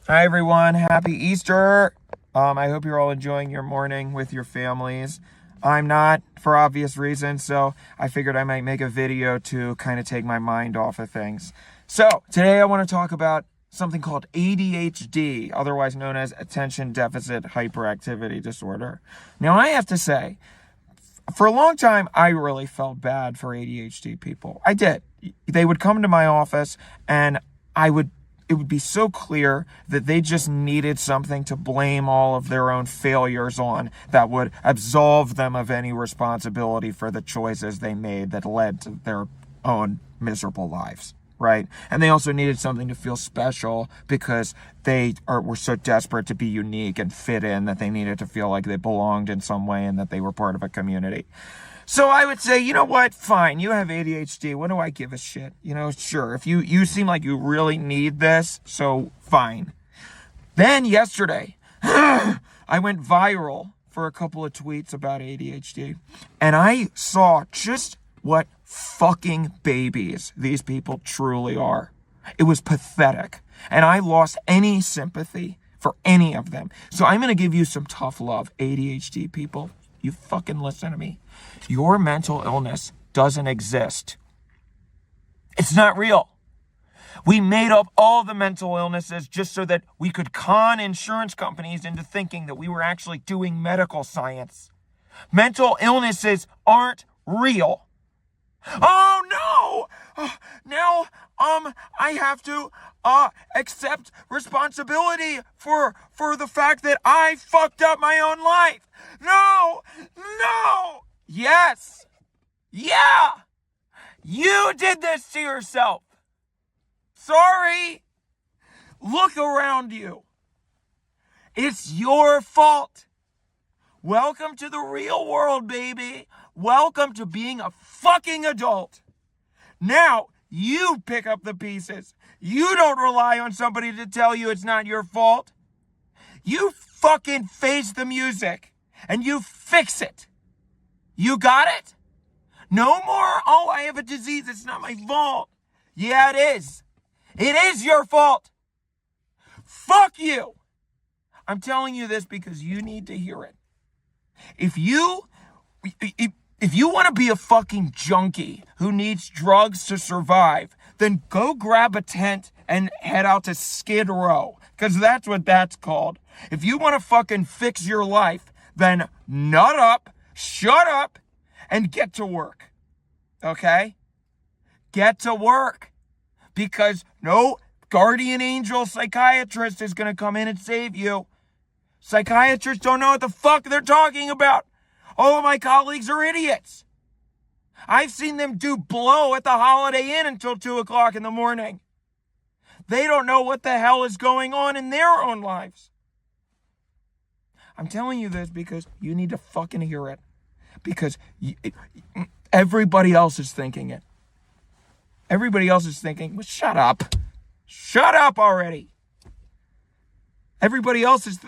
Hi everyone, happy Easter. I hope you're all enjoying your morning with your families. I'm not, for obvious reasons, so I figured I might make a video to kind of take my mind off of things. So today I want to talk about something called ADHD, otherwise known as attention deficit hyperactivity disorder. Now I have to say, for a long time, I really felt bad for ADHD people. I did. They would come to my office and it would be so clear that they just needed something to blame all of their own failures on that would absolve them of any responsibility for the choices they made that led to their own miserable lives, right? And they also needed something to feel special because were so desperate to be unique and fit in that they needed to feel like they belonged in some way and that they were part of a community. So I would say, you know what? Fine, you have ADHD. What do I give a shit? Sure. If you seem like you really need this, so fine. Then yesterday, I went viral for a couple of tweets about ADHD. And I saw just what fucking babies these people truly are. It was pathetic. And I lost any sympathy for any of them. So I'm going to give you some tough love, ADHD people. You fucking listen to me. Your mental illness doesn't exist. It's not real. We made up all the mental illnesses just so that we could con insurance companies into thinking that we were actually doing medical science. Mental illnesses aren't real. Oh no! Now, I have to accept responsibility for the fact that I fucked up my own life. No! Yes! Yeah! You did this to yourself. Sorry. Look around you. It's your fault. Welcome to the real world, baby. Welcome to being a fucking adult. Now, you pick up the pieces. You don't rely on somebody to tell you it's not your fault. You fucking face the music and you fix it. You got it? No more, oh, I have a disease, it's not my fault. Yeah, it is. It is your fault. Fuck you. I'm telling you this because you need to hear it. If you want to be a fucking junkie who needs drugs to survive, then go grab a tent and head out to Skid Row, because that's what that's called. If you want to fucking fix your life, then nut up, shut up, and get to work. Okay? Get to work. Because no guardian angel psychiatrist is going to come in and save you. Psychiatrists don't know what the fuck they're talking about. All of my colleagues are idiots. I've seen them do blow at the Holiday Inn until 2 o'clock in the morning. They don't know what the hell is going on in their own lives. I'm telling you this because you need to fucking hear it. Because everybody else is thinking it. Everybody else is thinking, well, shut up. Shut up already. Everybody else is...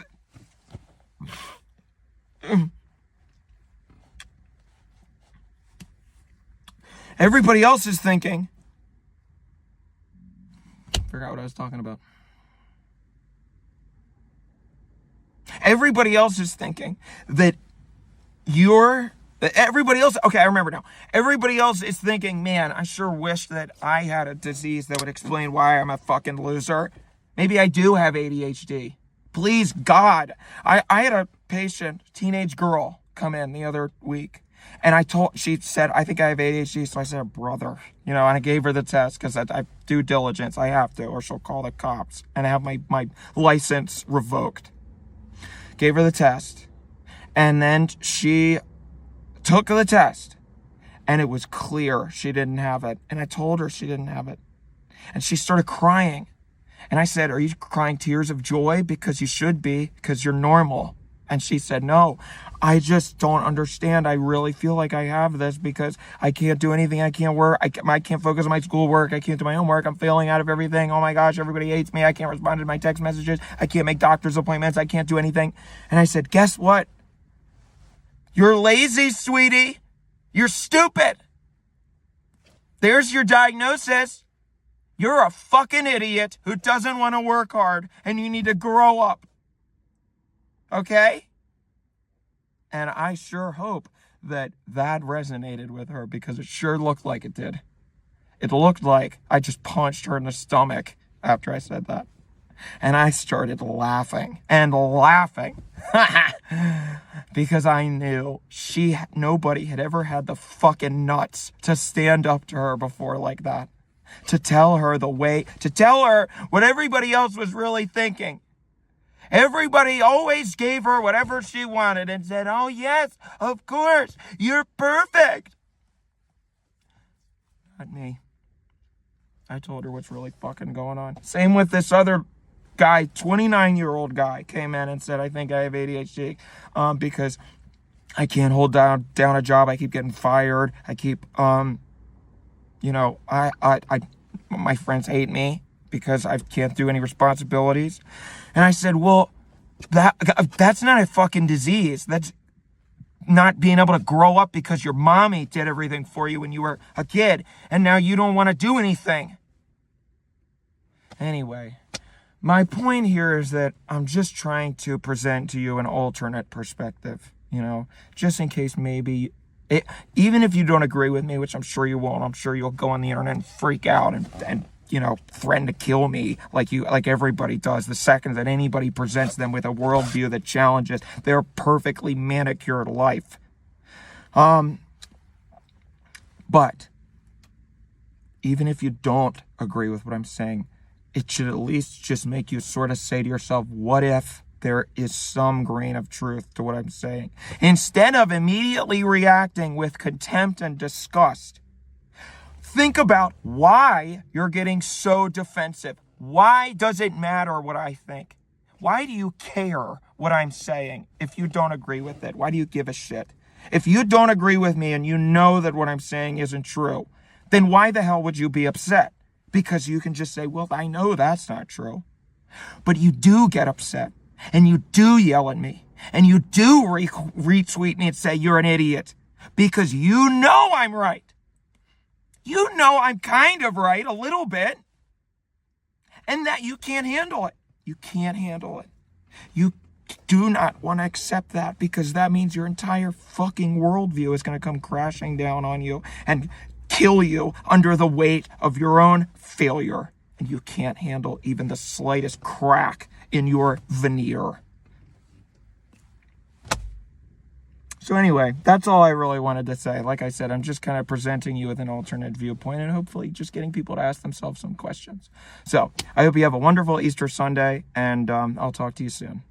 Everybody else is thinking... Forgot what I was talking about. Everybody else is thinking that everybody else, okay, I remember now. Everybody else is thinking, man, I sure wish that I had a disease that would explain why I'm a fucking loser. Maybe I do have ADHD. Please, God. I had a patient, teenage girl, come in the other week. And she said, I think I have ADHD. So I said, brother, and I gave her the test because I due diligence. I have to, or she'll call the cops and have my license revoked. Gave her the test. And then she took the test. And it was clear she didn't have it. And I told her she didn't have it. And she started crying. And I said, are you crying tears of joy? Because you should be, because you're normal. And she said, no, I just don't understand. I really feel like I have this because I can't do anything. I can't work. I can't focus on my schoolwork. I can't do my homework. I'm failing out of everything. Oh my gosh, everybody hates me. I can't respond to my text messages. I can't make doctor's appointments. I can't do anything. And I said, guess what? You're lazy, sweetie. You're stupid. There's your diagnosis. You're a fucking idiot who doesn't want to work hard, and you need to grow up. Okay? And I sure hope that resonated with her, because it sure looked like it did. It looked like I just punched her in the stomach after I said that. And I started laughing and laughing because I knew nobody had ever had the fucking nuts to stand up to her before like that. To tell her what everybody else was really thinking. Everybody always gave her whatever she wanted and said, oh yes, of course, you're perfect. Not me. I told her what's really fucking going on. Same with this other guy, 29-year-old guy, came in and said, I think I have ADHD because I can't hold down a job. I keep getting fired. I keep, my friends hate me because I can't do any responsibilities. And I said, well, that's not a fucking disease. That's not being able to grow up because your mommy did everything for you when you were a kid, and now you don't want to do anything. Anyway, my point here is that I'm just trying to present to you an alternate perspective, just in case maybe, even if you don't agree with me, which I'm sure you won't, I'm sure you'll go on the internet and freak out and threaten to kill me like everybody does the second that anybody presents them with a worldview that challenges their perfectly manicured life. But even if you don't agree with what I'm saying, it should at least just make you sort of say to yourself, what if there is some grain of truth to what I'm saying? Instead of immediately reacting with contempt and disgust, think about why you're getting so defensive. Why does it matter what I think? Why do you care what I'm saying if you don't agree with it? Why do you give a shit? If you don't agree with me and you know that what I'm saying isn't true, then why the hell would you be upset? Because you can just say, well, I know that's not true. But you do get upset, and you do yell at me, and you do retweet me and say you're an idiot, because you know I'm right. You know I'm kind of right a little bit, and that you can't handle it. You can't handle it. You do not want to accept that, because that means your entire fucking worldview is going to come crashing down on you and kill you under the weight of your own failure. And you can't handle even the slightest crack in your veneer. So anyway, that's all I really wanted to say. Like I said, I'm just kind of presenting you with an alternate viewpoint and hopefully just getting people to ask themselves some questions. So I hope you have a wonderful Easter Sunday, and I'll talk to you soon.